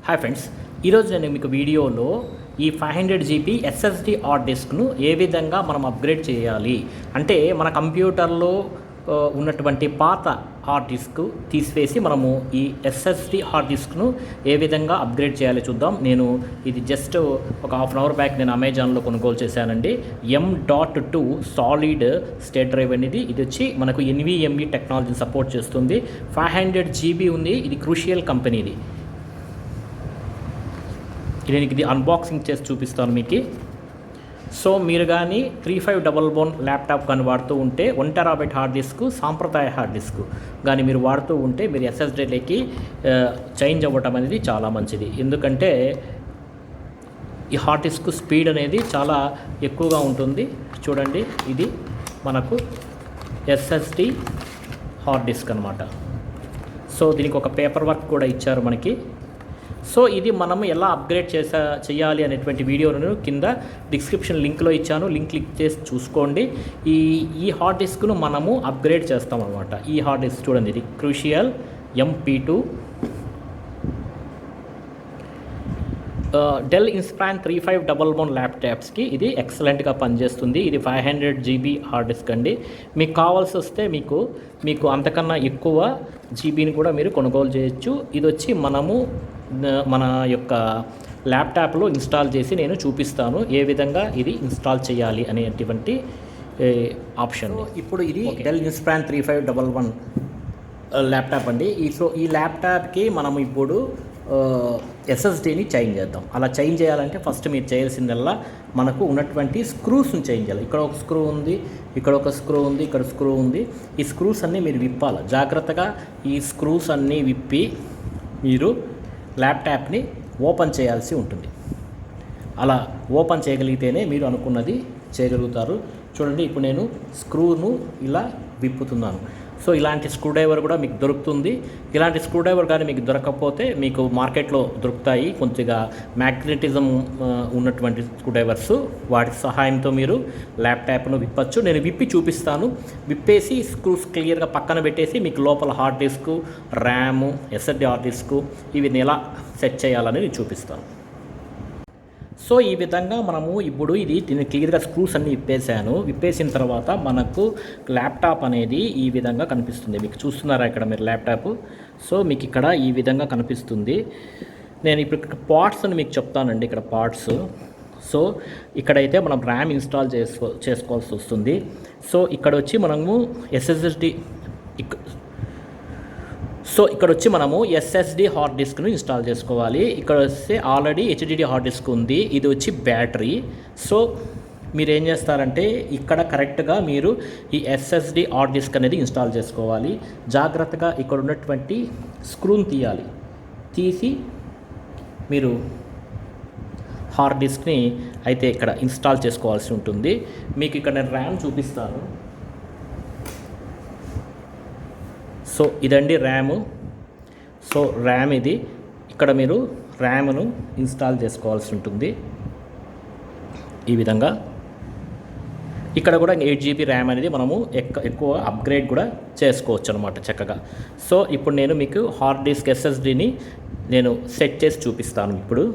Hi friends, ఈరోజు నేను మీకు వీడియోలో ఈ 500 GB SSD హార్డ్ డిస్క్ను ఏ విధంగా మనం అప్గ్రేడ్ చేయాలి అంటే మన కంప్యూటర్లో ఉన్నటువంటి పాత హార్డ్ డిస్క్ తీసివేసి మనము ఈ SSD హార్డ్ డిస్క్ను ఏ విధంగా అప్గ్రేడ్ చేయాలో చూద్దాం. నేను ఇది జస్ట్ ఒక హాఫ్ అన్ అవర్ బ్యాక్ నేను అమెజాన్లో కొనుగోలు చేశానండి. M.2 సాలిడ్ స్టేట్ డ్రైవ్ అనేది ఇది వచ్చి మనకు NVMe టెక్నాలజీని సపోర్ట్ చేస్తుంది. 500 GB ఉంది. ఇది క్రూషియల్ కంపెనీది. నేను ఇది అన్బాక్సింగ్ చేసి చూపిస్తాను మీకు. సో మీరు కానీ 3511 ల్యాప్టాప్ కానీ వాడుతూ ఉంటే 1 TB హార్డ్ డిస్క్ సాంప్రదాయ హార్డ్ డిస్క్ కానీ మీరు వాడుతూ ఉంటే మీరు SSDలోకి చేంజ్ అవ్వటం అనేది చాలా మంచిది. ఎందుకంటే ఈ హార్డ్ డిస్క్ స్పీడ్ అనేది చాలా ఎక్కువగా ఉంటుంది. చూడండి, ఇది మనకు SSD హార్డ్ డిస్క్ అనమాట. సో దీనికి ఒక పేపర్ వర్క్ కూడా ఇచ్చారు మనకి. సో ఇది మనం ఎలా అప్గ్రేడ్ చేయాలి అనేటువంటి వీడియోను కింద డిస్క్రిప్షన్ లింక్లో ఇచ్చాను. లింక్ క్లిక్ చేసి చూసుకోండి. ఈ హార్డ్ డిస్క్ను మనము అప్గ్రేడ్ చేస్తాం అనమాట. ఈ హార్డ్ డిస్క్ చూడండి, ఇది క్రూషియల్ MP2 డెల్ ఇన్స్పిరాన్ 3511 ల్యాప్టాప్స్కి ఇది ఎక్సలెంట్గా పనిచేస్తుంది. ఇది 500 GB హార్డ్ డిస్క్ అండి. మీకు కావాల్సి వస్తే మీకు అంతకన్నా ఎక్కువ జీబీని కూడా మీరు కొనుగోలు చేయొచ్చు. ఇది వచ్చి మనము మన యొక్క ల్యాప్టాప్లో ఇన్స్టాల్ చేసి నేను చూపిస్తాను ఏ విధంగా ఇది ఇన్స్టాల్ చేయాలి అనేటువంటి ఆప్షన్. ఇప్పుడు ఇది డెల్ ఇన్స్పిరాన్ 3511 ల్యాప్టాప్ అండి. ఈ ల్యాప్టాప్కి మనం ఇప్పుడు SSDని చేంజ్ చేద్దాం. అలా చేంజ్ చేయాలంటే ఫస్ట్ మీరు చేయాల్సిందల్లా మనకు ఉన్నటువంటి స్క్రూస్ని చేంజ్ చేయాలి. ఇక్కడ ఒక స్క్రూ ఉంది, ఇక్కడ ఒక స్క్రూ ఉంది, ఇక్కడ స్క్రూ ఉంది. ఈ స్క్రూస్ అన్నీ మీరు విప్పాలి. జాగ్రత్తగా ఈ స్క్రూస్ అన్నీ విప్పి మీరు ల్యాప్టాప్ని ఓపెన్ చేయాల్సి ఉంటుంది. అలా ఓపెన్ చేయగలిగితేనే మీరు అనుకున్నది చేయగలుగుతారు. చూడండి, ఇప్పుడు నేను స్క్రూను ఇలా విప్పుతున్నాను. సో ఇలాంటి స్క్రూ డ్రైవర్ కూడా మీకు దొరుకుతుంది. ఇలాంటి స్క్రూ డ్రైవర్ కానీ మీకు దొరకకపోతే మీకు మార్కెట్లో దొరుకుతాయి కొద్దిగా మ్యాగ్నెటిజం ఉన్నటువంటి స్క్రూ డ్రైవర్స్. వాటి సహాయంతో మీరు ల్యాప్టాప్ను విప్పచ్చు. నేను విప్పి చూపిస్తాను. విప్పేసి స్క్రూస్ క్లియర్గా పక్కన పెట్టేసి మీకు లోపల hard disk, RAM, SSD hard disk ఇవి ఎలా సెట్ చేయాలని నేను చూపిస్తాను. సో ఈ విధంగా మనము ఇప్పుడు దీన్ని క్లియర్గా స్క్రూస్ అన్నీ విప్పేసిన తర్వాత మనకు ల్యాప్టాప్ అనేది ఈ విధంగా కనిపిస్తుంది. మీకు చూస్తున్నారా ఇక్కడ మీరు ల్యాప్టాప్? సో మీకు ఇక్కడ ఈ విధంగా కనిపిస్తుంది. నేను ఇప్పుడు ఇక్కడ పార్ట్స్ అని మీకు చెప్తానండి. ఇక్కడ పార్ట్స్. సో ఇక్కడైతే మనం ర్యామ్ ఇన్స్టాల్ చేసుకోవాల్సి వస్తుంది. సో ఇక్కడ వచ్చి మనము ఇక్కడ వచ్చి మనము SSD హార్డ్ డిస్క్ను ఇన్స్టాల్ చేసుకోవాలి. ఇక్కడ వస్తే ఆల్రెడీ HDD హార్డ్ డిస్క్ ఉంది. ఇది వచ్చి బ్యాటరీ. సో మీరు ఏం చేస్తారంటే ఇక్కడ కరెక్ట్గా మీరు ఈ SSD హార్డ్ డిస్క్ అనేది ఇన్స్టాల్ చేసుకోవాలి. జాగ్రత్తగా ఇక్కడ ఉన్నటువంటి స్క్రూని తీసి మీరు హార్డ్ డిస్క్ని అయితే ఇక్కడ ఇన్స్టాల్ చేసుకోవాల్సి ఉంటుంది. మీకు ఇక్కడ నేను ర్యామ్ చూపిస్తాను. సో ఇదండి ర్యాము. సో ర్యామ్ ఇది. ఇక్కడ మీరు ర్యామ్ను ఇన్స్టాల్ చేసుకోవాల్సి ఉంటుంది ఈ విధంగా. ఇక్కడ కూడా 8 GB ర్యామ్ అనేది మనము ఎక్కువ అప్గ్రేడ్ కూడా చేసుకోవచ్చు అనమాట చక్కగా. సో ఇప్పుడు నేను మీకు హార్డ్ డిస్క్ SSDని నేను సెట్ చేసి చూపిస్తాను ఇప్పుడు.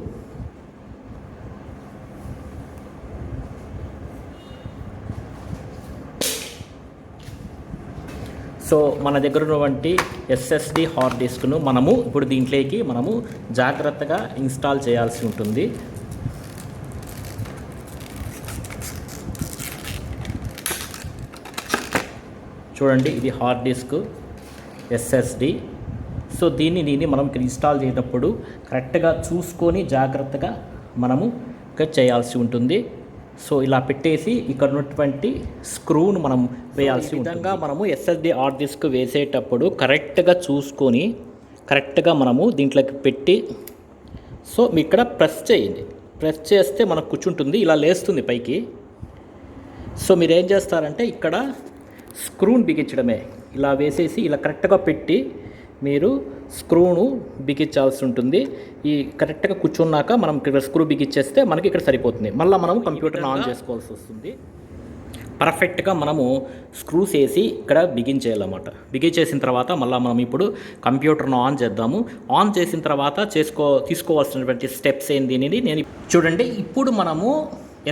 సో మన దగ్గర ఉన్నటువంటి SSD హార్డ్ డిస్క్ను మనము ఇప్పుడు దీంట్లోకి మనము జాగ్రత్తగా ఇన్స్టాల్ చేయాల్సి ఉంటుంది. చూడండి, ఇది హార్డ్ డిస్క్ SSD. సో దీన్ని మనం ఇన్స్టాల్ చేసేటప్పుడు కరెక్ట్గా చూసుకొని జాగ్రత్తగా మనము చేయాల్సి ఉంటుంది. సో ఇలా పెట్టేసి ఇక్కడ ఉన్నటువంటి స్క్రూను మనం వేయాల్సి విధంగా మనము SSD హార్డ్ డిస్క్ వేసేటప్పుడు కరెక్ట్గా చూసుకొని కరెక్ట్గా మనము దీంట్లోకి పెట్టి సో మీ ఇక్కడ ప్రెస్ చేయండి. ప్రెస్ చేస్తే మనకు కూర్చుంటుంది, ఇలా లేస్తుంది పైకి. సో మీరు ఏం చేస్తారంటే ఇక్కడ స్క్రూను బిగించడమే. ఇలా వేసేసి ఇలా కరెక్ట్గా పెట్టి మీరు స్క్రూను బిగించాల్సి ఉంటుంది. ఈ కరెక్ట్గా కూర్చున్నాక మనం ఇక్కడ స్క్రూ బిగించేస్తే మనకి ఇక్కడ సరిపోతుంది. మళ్ళీ మనం కంప్యూటర్ని ఆన్ చేసుకోవాల్సి వస్తుంది. పర్ఫెక్ట్గా మనము స్క్రూస్ వేసి ఇక్కడ బిగించేయాలన్నమాట. బిగించేసిన తర్వాత మళ్ళీ మనం ఇప్పుడు కంప్యూటర్ను ఆన్ చేద్దాము. ఆన్ చేసిన తర్వాత తీసుకోవాల్సినటువంటి స్టెప్స్ ఏంది అనేది నేను చూడండి. ఇప్పుడు మనము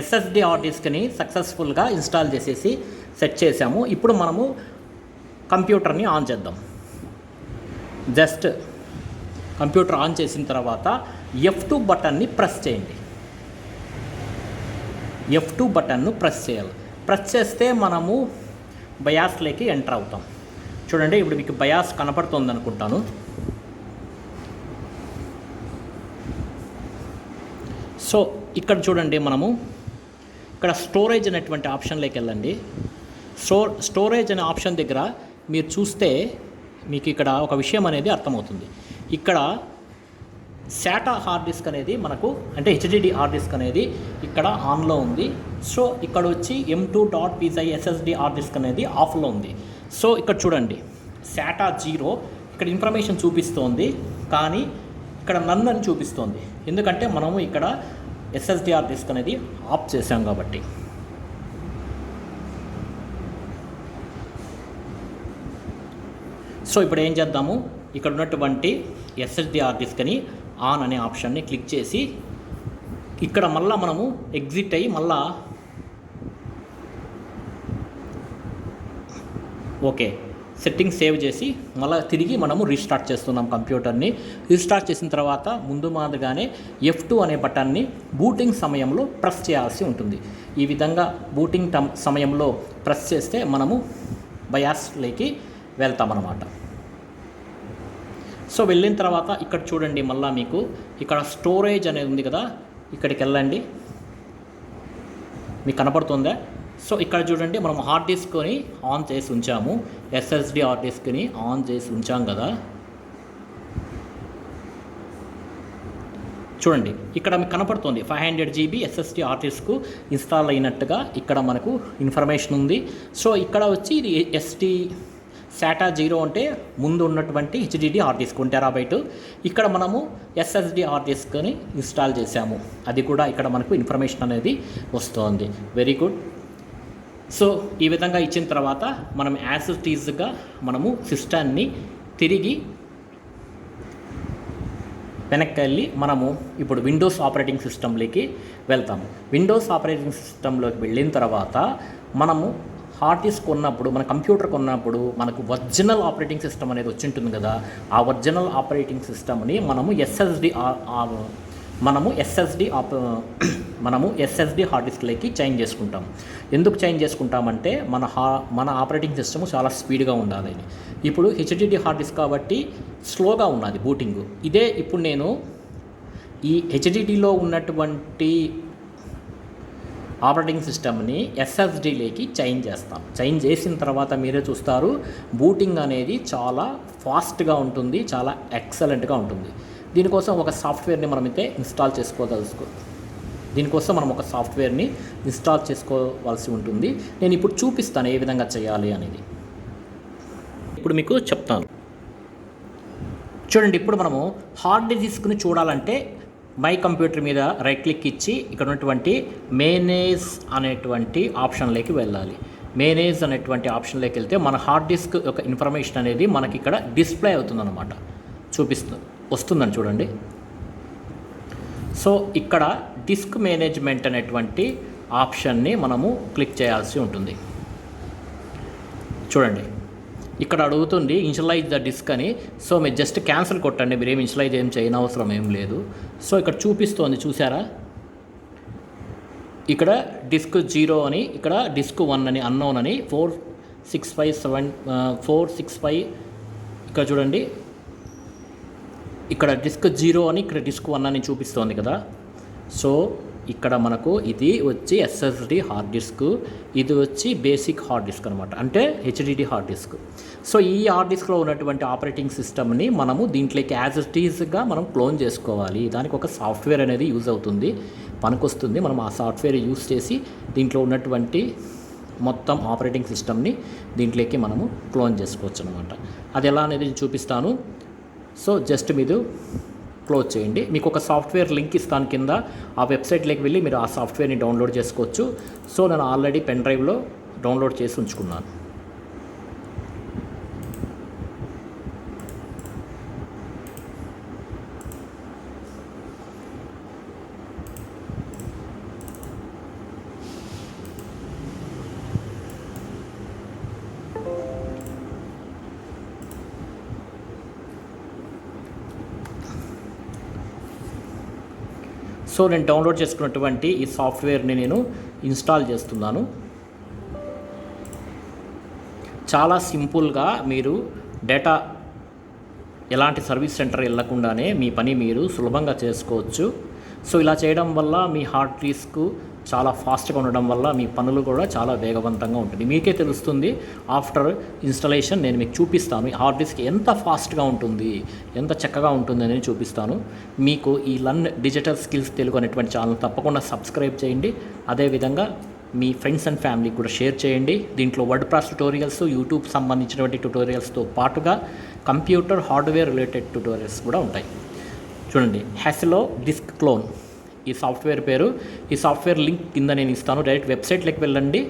ఎస్ఎస్డి హార్డ్ డిస్క్ని సక్సెస్ఫుల్గా ఇన్స్టాల్ చేసేసి సెట్ చేసాము. ఇప్పుడు మనము కంప్యూటర్ని ఆన్ చేద్దాం. జస్ట్ కంప్యూటర్ ఆన్ చేసిన తర్వాత F2 బటన్ని ప్రెస్ చేయండి. F2 బటన్ను ప్రెస్ చేయాలి. ప్రెస్ చేస్తే మనము బయాస్లోకి ఎంటర్ అవుతాం. చూడండి, ఇప్పుడు మీకు బయాస్ కనపడుతుంది అనుకుంటాను. సో ఇక్కడ చూడండి, మనము ఇక్కడ స్టోరేజ్ అనేటువంటి ఆప్షన్లోకి వెళ్ళండి. స్టోరేజ్ అనే ఆప్షన్ దగ్గర మీరు చూస్తే మీకు ఇక్కడ ఒక విషయం అనేది అర్థమవుతుంది. ఇక్కడ SATA హార్డ్ డిస్క్ అనేది మనకు అంటే HDD హార్డ్ డిస్క్ అనేది ఇక్కడ ఆన్లో ఉంది. సో ఇక్కడ వచ్చి M2.psi SSD హార్డ్ డిస్క్ అనేది ఆఫ్లో ఉంది. సో ఇక్కడ చూడండి, SATA 0 ఇక్కడ ఇన్ఫర్మేషన్ చూపిస్తోంది, కానీ ఇక్కడ నన్ అని చూపిస్తోంది. ఎందుకంటే మనము ఇక్కడ SSD హార్డ్ డిస్క్ అనేది ఆఫ్ చేసాం కాబట్టి. సో ఇప్పుడు ఏం చేద్దాము, ఇక్కడ ఉన్నటువంటి SSD హార్డ్ డిస్క్ని ఆన్ అనే ఆప్షన్ని క్లిక్ చేసి ఇక్కడ మళ్ళీ మనము ఎగ్జిట్ అయ్యి మళ్ళా ఓకే సెట్టింగ్ సేవ్ చేసి మళ్ళీ తిరిగి మనము రీస్టార్ట్ చేస్తున్నాం కంప్యూటర్ని. రీస్టార్ట్ చేసిన తర్వాత ముందు మాదిరిగానే F2 అనే బటన్ని బూటింగ్ సమయంలో ప్రెస్ చేయాల్సి ఉంటుంది. ఈ విధంగా బూటింగ్ సమయంలో ప్రెస్ చేస్తే మనము బయాస్లోకి వెళ్తామన్నమాట. సో వెళ్ళిన తర్వాత ఇక్కడ చూడండి, మళ్ళీ మీకు ఇక్కడ స్టోరేజ్ అనేది ఉంది కదా, ఇక్కడికి వెళ్ళండి. మీకు కనపడుతుందా? సో ఇక్కడ చూడండి, మనం హార్డ్ డిస్క్ని ఆన్ చేసి ఉంచాము. SSD హార్డ్ డిస్క్ని ఆన్ చేసి ఉంచాం కదా. చూడండి, ఇక్కడ మీకు కనపడుతుంది 500 GB SSD hard disk install అయినట్టుగా ఇక్కడ మనకు ఇన్ఫర్మేషన్ ఉంది. సో ఇక్కడ వచ్చి ఇది SATA 0 అంటే ముందు ఉన్నటువంటి HDD హార్డ్ డిస్క్ 1 TB. ఇక్కడ మనము SSD హార్డ్ డిస్క్ని ఇన్స్టాల్ చేసాము, అది కూడా ఇక్కడ మనకు ఇన్ఫర్మేషన్ అనేది వస్తుంది. Very good. సో ఈ విధంగా ఇచ్చిన తర్వాత మనం యాజ్ ఇట్ ఈజ్గా మనము సిస్టాన్ని తిరిగి వెనక్కి వెళ్ళి మనము ఇప్పుడు విండోస్ ఆపరేటింగ్ సిస్టంలోకి వెళ్తాము. విండోస్ ఆపరేటింగ్ సిస్టంలోకి వెళ్ళిన తర్వాత మనము హార్డ్ డిస్క్ కొన్నప్పుడు, మన కంప్యూటర్ కొన్నప్పుడు మనకు ఒరిజినల్ ఆపరేటింగ్ సిస్టమ్ అనేది వచ్చి ఉంటుంది కదా. ఆ ఒరిజినల్ ఆపరేటింగ్ సిస్టమ్ని మనము SSD హార్డ్ డిస్క్లోకి చేంజ్ చేసుకుంటాం. ఎందుకు చేంజ్ చేసుకుంటామంటే మన ఆపరేటింగ్ సిస్టమ్ చాలా స్పీడ్గా ఉండాలి. ఇప్పుడు HDD హార్డ్ డిస్క్ కాబట్టి స్లోగా ఉన్నది బూటింగ్. ఇదే ఇప్పుడు నేను ఈ HDDలో ఉన్నటువంటి ఆపరేటింగ్ సిస్టమ్ని SSDలోకి చేంజ్ చేస్తాం. చేంజ్ చేసిన తర్వాత మీరే చూస్తారు, బూటింగ్ అనేది చాలా ఫాస్ట్గా ఉంటుంది, చాలా ఎక్సలెంట్గా ఉంటుంది. దీనికోసం ఒక సాఫ్ట్వేర్ని మనమైతే ఇన్స్టాల్ చేసుకోవాల్సి ఉంటుంది. నేను ఇప్పుడు చూపిస్తాను ఏ విధంగా చేయాలి అనేది. ఇప్పుడు మీకు చెప్తాను. చూడండి, ఇప్పుడు మనము హార్డ్ డిస్క్ని చూడాలంటే మై కంప్యూటర్ మీద రైట్ క్లిక్ ఇచ్చి ఇక్కడ ఉన్నటువంటి మేనేజ్ అనేటువంటి ఆప్షన్లోకి వెళ్ళాలి. మేనేజ్ అనేటువంటి ఆప్షన్లోకి వెళ్తే మన హార్డ్ డిస్క్ యొక్క ఇన్ఫర్మేషన్ అనేది మనకి ఇక్కడ డిస్ప్లే అవుతుందన్నమాట, వస్తుందని చూడండి. సో ఇక్కడ డిస్క్ మేనేజ్మెంట్ అనేటువంటి ఆప్షన్ని మనము క్లిక్ చేయాల్సి ఉంటుంది. చూడండి, ఇక్కడ అడుగుతుంది ఇనిషియలైజ్ ద డిస్క్ అని. సో మీరు జస్ట్ క్యాన్సిల్ కొట్టండి, మీరు ఏం ఇనిషియలైజ్ ఏం చేయనవసరం ఏం లేదు. సో ఇక్కడ చూపిస్తోంది, చూసారా? ఇక్కడ డిస్క్ 0 అని, ఇక్కడ డిస్క్ 1 అని, అన్నోన్ అని, 465 ఇక్కడ చూడండి, ఇక్కడ డిస్క్ 0 అని, ఇక్కడ డిస్క్ 1 అని చూపిస్తోంది కదా. సో ఇక్కడ మనకు ఇది వచ్చి SSD హార్డ్ డిస్క్, ఇది వచ్చి బేసిక్ హార్డ్ డిస్క్ అనమాట, అంటే HDD హార్డ్ డిస్క్. సో ఈ హార్డ్ డిస్క్లో ఉన్నటువంటి ఆపరేటింగ్ సిస్టమ్ని మనము దీంట్లోకి యాజ్ ఇట్ ఈజ్గా మనం క్లోన్ చేసుకోవాలి. దానికి ఒక సాఫ్ట్వేర్ అనేది యూజ్ అవుతుంది, పనికొస్తుంది. మనం ఆ సాఫ్ట్వేర్ యూజ్ చేసి దీంట్లో ఉన్నటువంటి మొత్తం ఆపరేటింగ్ సిస్టమ్ని దీంట్లోకి మనము క్లోన్ చేసుకోవచ్చు అనమాట. అది ఎలా అనేది చూపిస్తాను. సో జస్ట్ మీరు క్లోజ్ చేయండి. మీకు ఒక సాఫ్ట్వేర్ లింక్ ఇస్తాను కింద, ఆ వెబ్సైట్లోకి వెళ్ళి మీరు ఆ సాఫ్ట్వేర్ని డౌన్లోడ్ చేసుకోవచ్చు. సో నేను ఆల్రెడీ పెన్ డ్రైవ్లో డౌన్లోడ్ చేసి ఉంచుకున్నాను. సో నేను డౌన్లోడ్ చేసుకున్నటువంటి ఈ సాఫ్ట్వేర్ని నేను ఇన్స్టాల్ చేస్తున్నాను. చాలా సింపుల్గా మీరు డేటా ఎలాంటి సర్వీస్ సెంటర్ వెళ్ళకుండానే మీ పని మీరు సులభంగా చేసుకోవచ్చు. సో ఇలా చేయడం వల్ల మీ హార్డ్ డిస్క్ చాలా ఫాస్ట్గా ఉండడం వల్ల మీ పనులు కూడా చాలా వేగవంతంగా ఉంటుంది. మీకే తెలుస్తుంది. ఆఫ్టర్ ఇన్స్టాలేషన్ నేను మీకు చూపిస్తాను హార్డ్ డిస్క్ ఎంత ఫాస్ట్గా ఉంటుంది, ఎంత చక్కగా ఉంటుంది అని చూపిస్తాను. మీకు ఈ లర్న్ డిజిటల్ స్కిల్స్ తెలుగు అనేటువంటి ఛానల్ తప్పకుండా సబ్స్క్రైబ్ చేయండి. అదేవిధంగా మీ ఫ్రెండ్స్ అండ్ ఫ్యామిలీకి కూడా షేర్ చేయండి. దీంట్లో వర్డ్ ప్రాస్ ట్యుటోరియల్స్, యూట్యూబ్ సంబంధించినటువంటి ట్యుటోరియల్స్తో పాటుగా కంప్యూటర్ హార్డ్వేర్ రిలేటెడ్ ట్యుటోరియల్స్ కూడా ఉంటాయి. చూడండి, హ్యాసిలో డిస్క్ క్లోన్ ఈ సాఫ్ట్వేర్ పేరు. ఈ సాఫ్ట్వేర్ లింక్ కింద నేను ఇస్తాను. డైరెక్ట్ వెబ్సైట్లోకి వెళ్ళండి,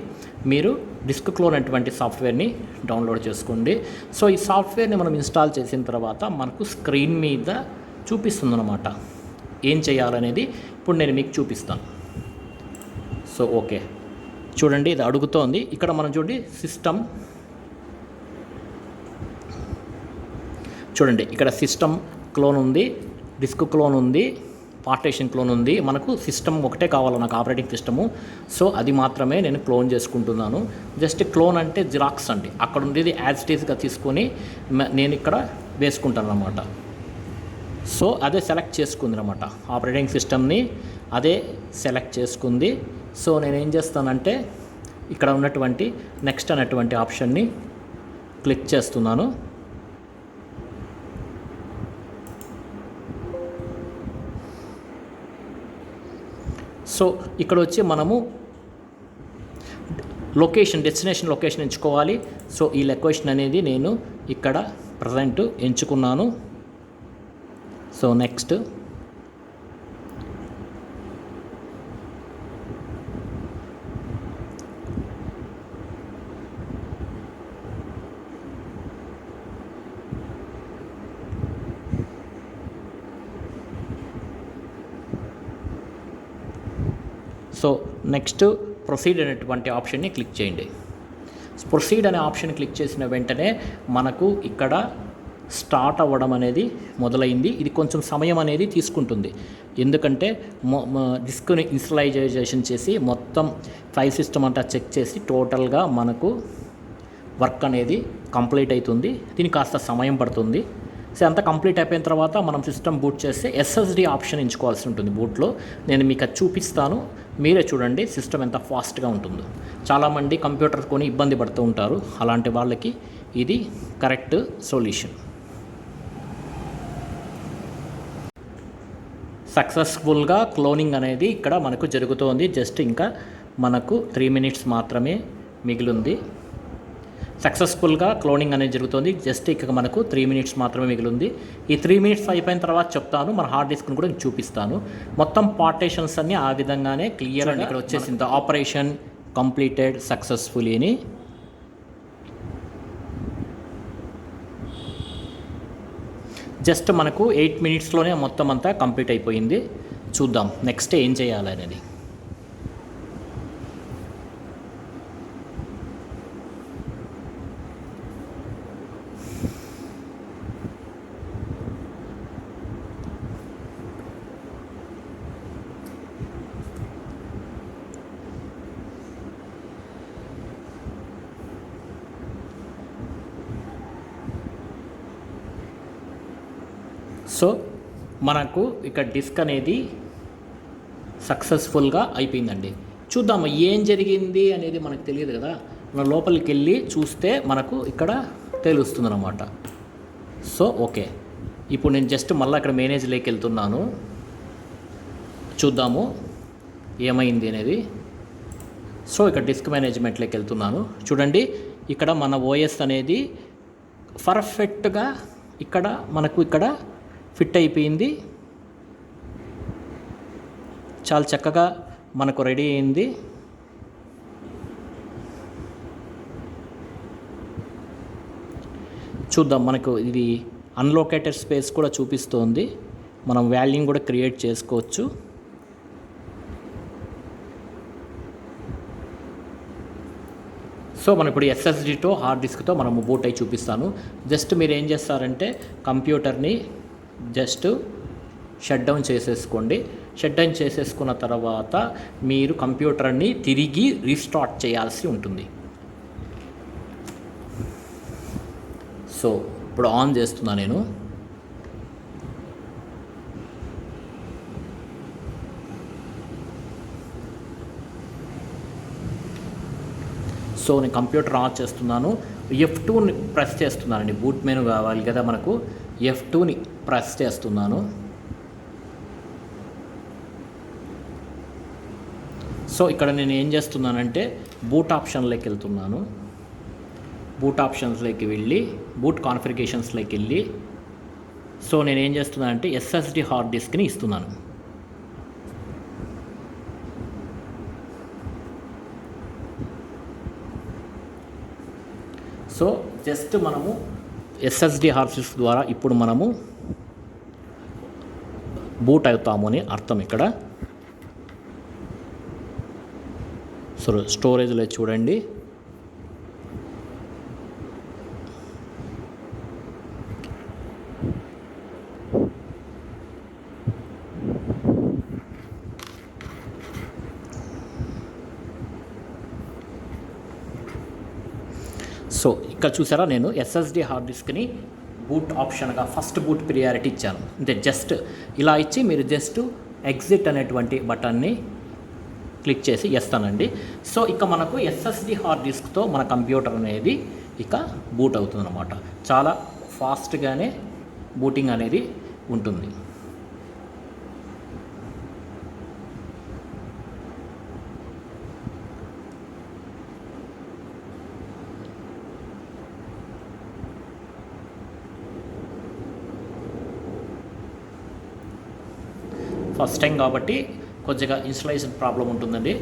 మీరు డిస్క్ క్లోన్ అటువంటి సాఫ్ట్వేర్ని డౌన్లోడ్ చేసుకోండి. సో ఈ సాఫ్ట్వేర్ని మనం ఇన్స్టాల్ చేసిన తర్వాత మనకు స్క్రీన్ మీద చూపిస్తుంది అన్నమాట ఏం చేయాలనేది. ఇప్పుడు నేను మీకు చూపిస్తాను. సో ఓకే, చూడండి ఇది అడుగుతోంది. ఇక్కడ మనం చూడండి సిస్టమ్, చూడండి ఇక్కడ సిస్టమ్ క్లోన్ ఉంది, డిస్క్ క్లోన్ ఉంది, పార్టీషన్ క్లోన్ ఉంది. మనకు సిస్టమ్ ఒకటే కావాలి నాకు, ఆపరేటింగ్ సిస్టము. సో అది మాత్రమే నేను క్లోన్ చేసుకుంటున్నాను. జస్ట్ క్లోన్ అంటే జిరాక్స్ అండి, అక్కడ ఉండేది యాజ్ ఇట్ ఈస్గా తీసుకొని నేను ఇక్కడ వేసుకుంటాను అన్నమాట. సో అదే సెలెక్ట్ చేసుకుంది అన్నమాట, ఆపరేటింగ్ సిస్టమ్ని అదే సెలెక్ట్ చేసుకుంది. సో నేనేం చేస్తానంటే ఇక్కడ ఉన్నటువంటి నెక్స్ట్ అనేటువంటి ఆప్షన్ని క్లిక్ చేస్తున్నాను. సో ఇక్కడ వచ్చి మనము లొకేషన్, డెస్టినేషన్ లొకేషన్ ఎంచుకోవాలి. సో ఈ లొకేషన్ అనేది నేను ఇక్కడ ప్రజెంట్ ఎంచుకున్నాను. So next, so next proceed అనేటువంటి ఆప్షన్ని క్లిక్ చేయండి. ప్రొసీడ్ అనే ఆప్షన్ క్లిక్ చేసిన వెంటనే మనకు ఇక్కడ స్టార్ట్ అవ్వడం అనేది మొదలైంది. ఇది కొంచెం సమయం అనేది తీసుకుంటుంది, ఎందుకంటే డిస్క్ని ఇన్స్టలైజేషన్ చేసి మొత్తం ఫైల్ సిస్టమ్ అంతా చెక్ చేసి టోటల్గా మనకు వర్క్ అనేది కంప్లీట్ అవుతుంది. దీనికి కాస్త సమయం పడుతుంది. సో అంతా కంప్లీట్ అయిపోయిన తర్వాత మనం సిస్టమ్ బూట్ చేస్తే SSD ఆప్షన్ ఎంచుకోవాల్సి ఉంటుంది బూట్లో. నేను మీకు అది చూపిస్తాను, మీరే చూడండి సిస్టమ్ ఎంత ఫాస్ట్గా ఉంటుందో. చాలామంది కంప్యూటర్ కొని ఇబ్బంది పడుతూ ఉంటారు, అలాంటి వాళ్ళకి ఇది కరెక్ట్ సొల్యూషన్. సక్సెస్ఫుల్గా క్లోనింగ్ అనేది ఇక్కడ మనకు జరుగుతోంది. జస్ట్ ఇంకా మనకు 3 minutes మాత్రమే మిగిలింది. సక్సెస్ఫుల్గా క్లోనింగ్ అనేది జరుగుతుంది. జస్ట్ ఇక మనకు 3 minutes మాత్రమే మిగిలింది. ఈ 3 minutes అయిపోయిన తర్వాత చెప్తాను, మన హార్డ్ డిస్క్ని కూడా చూపిస్తాను. మొత్తం పార్టీషన్స్ అన్నీ ఆ విధంగానే క్లియర్ అని ఇక్కడ వచ్చేసింది. ఆపరేషన్ కంప్లీటెడ్ సక్సెస్ఫుల్లీ అని. జస్ట్ మనకు 8 minutesలోనే మొత్తం అంతా కంప్లీట్ అయిపోయింది. చూద్దాం నెక్స్ట్ ఏం చేయాలనేది. సో మనకు ఇక్కడ డిస్క్ అనేది సక్సెస్ఫుల్గా అయిపోయిందండి. చూద్దాము ఏం జరిగింది అనేది మనకు తెలియదు కదా, మన లోపలికి వెళ్ళి చూస్తే మనకు ఇక్కడ తెలుస్తుందన్నమాట. సో ఓకే, ఇప్పుడు నేను జస్ట్ మళ్ళీ ఇక్కడ మేనేజ్లోకి వెళ్తున్నాను, చూద్దాము ఏమైంది అనేది. సో ఇక్కడ డిస్క్ మేనేజ్మెంట్లోకి వెళ్తున్నాను. చూడండి ఇక్కడ మన OS అనేది పర్ఫెక్ట్గా ఇక్కడ మనకు ఇక్కడ ఫిట్ అయిపోయింది. చాలా చక్కగా మనకు రెడీ అయింది. చూద్దాం. మనకు ఇది అన్లొకేటెడ్ స్పేస్ కూడా చూపిస్తోంది. మనం వాల్యూమ్ కూడా క్రియేట్ చేసుకోవచ్చు. సో మనం ఇప్పుడు ఎస్ఎస్డితో హార్డ్ డిస్క్తో మనము బూట్ అయి చూపిస్తాను. జస్ట్ మీరు ఏం చేస్తారంటే కంప్యూటర్ని జస్ట్ షట్ డౌన్ చేసేసుకోండి. షట్ డౌన్ చేసేసుకున్న తర్వాత మీరు కంప్యూటర్ని తిరిగి రీస్టార్ట్ చేయాల్సి ఉంటుంది. సో ఇప్పుడు ఆన్ చేస్తున్నా నేను. సో నేను కంప్యూటర్ ఆన్ చేస్తున్నాను. F2ని ప్రెస్ చేస్తున్నానండి. బూట్ మెనూ కావాలి కదా మనకు. F2ని ప్రెస్ చేస్తున్నాను. సో ఇక్కడ నేను ఏం చేస్తున్నానంటే బూట్ ఆప్షన్లోకి వెళ్తున్నాను. బూట్ ఆప్షన్స్లోకి వెళ్ళి బూట్ కాన్ఫిగరేషన్స్లోకి వెళ్ళి సో నేను ఏం చేస్తున్నానంటే SSD హార్డ్ డిస్క్ని ఇస్తున్నాను. సో జస్ట్ మనము SSD హార్డ్ డిస్క్ ద్వారా ఇప్పుడు మనము బూట్ అవుతాము అని అర్థం ఇక్కడ. సో స్టోరేజ్లో చూడండి. సో ఇక్కడ చూసారా, నేను SSD హార్డ్ డిస్క్ని బూట్ ఆప్షన్గా ఫస్ట్ బూట్ ప్రియారిటీ ఇచ్చాను. అంటే జస్ట్ ఇలా ఇచ్చి మీరు జస్ట్ ఎగ్జిట్ అనేటువంటి బటన్ని క్లిక్ చేసి ఇస్తానండి. సో ఇక మనకు SSD హార్డ్ డిస్క్తో మన కంప్యూటర్ అనేది ఇక బూట్ అవుతుంది అన్నమాట. చాలా ఫాస్ట్గానే బూటింగ్ అనేది ఉంటుంది. ఫస్ట్ టైం కాబట్టి కొద్దిగా ఇన్స్టలేషన్ ప్రాబ్లం ఉంటుందండి.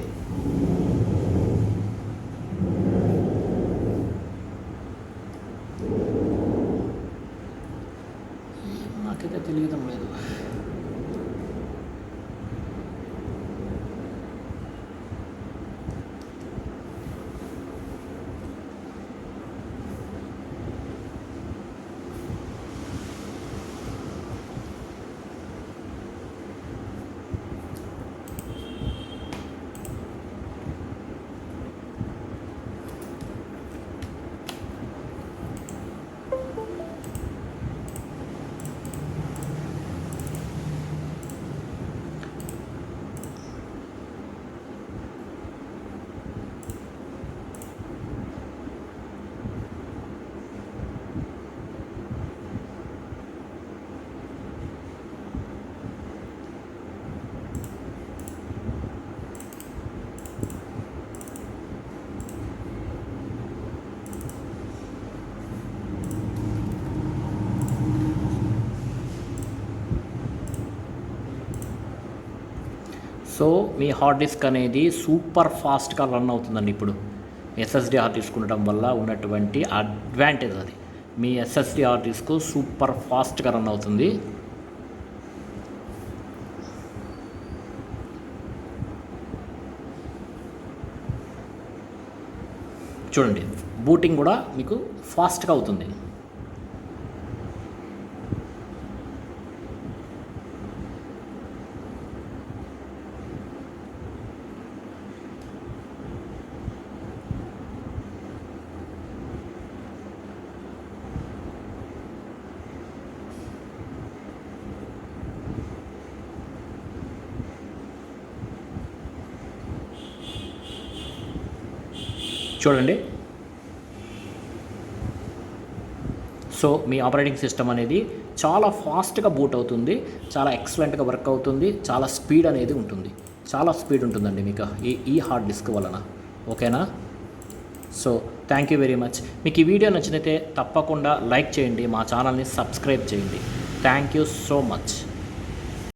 నాకైతే తెలియడం లేదు. సో మీ హార్డ్ డిస్క్ అనేది సూపర్ ఫాస్ట్గా రన్ అవుతుందండి. ఇప్పుడు SSD హార్డ్ డిస్క్ ఉండటం వల్ల ఉన్నటువంటి అడ్వాంటేజ్ అది. మీ SSD హార్డ్ డిస్క్ సూపర్ ఫాస్ట్గా రన్ అవుతుంది. చూడండి, బూటింగ్ కూడా మీకు ఫాస్ట్గా అవుతుంది. చూడండి, సో మీ ఆపరేటింగ్ సిస్టమ్ అనేది చాలా ఫాస్ట్గా బూట్ అవుతుంది, చాలా ఎక్సలెంట్గా వర్క్ అవుతుంది, చాలా స్పీడ్ అనేది ఉంటుంది, చాలా స్పీడ్ ఉంటుందండి మీకు ఈ హార్డ్ డిస్క్ వలన. ఓకేనా? So thank you very much. మీకు ఈ వీడియో నచ్చినైతే తప్పకుండా లైక్ చేయండి, మా ఛానల్ని సబ్స్క్రైబ్ చేయండి. Thank you so much.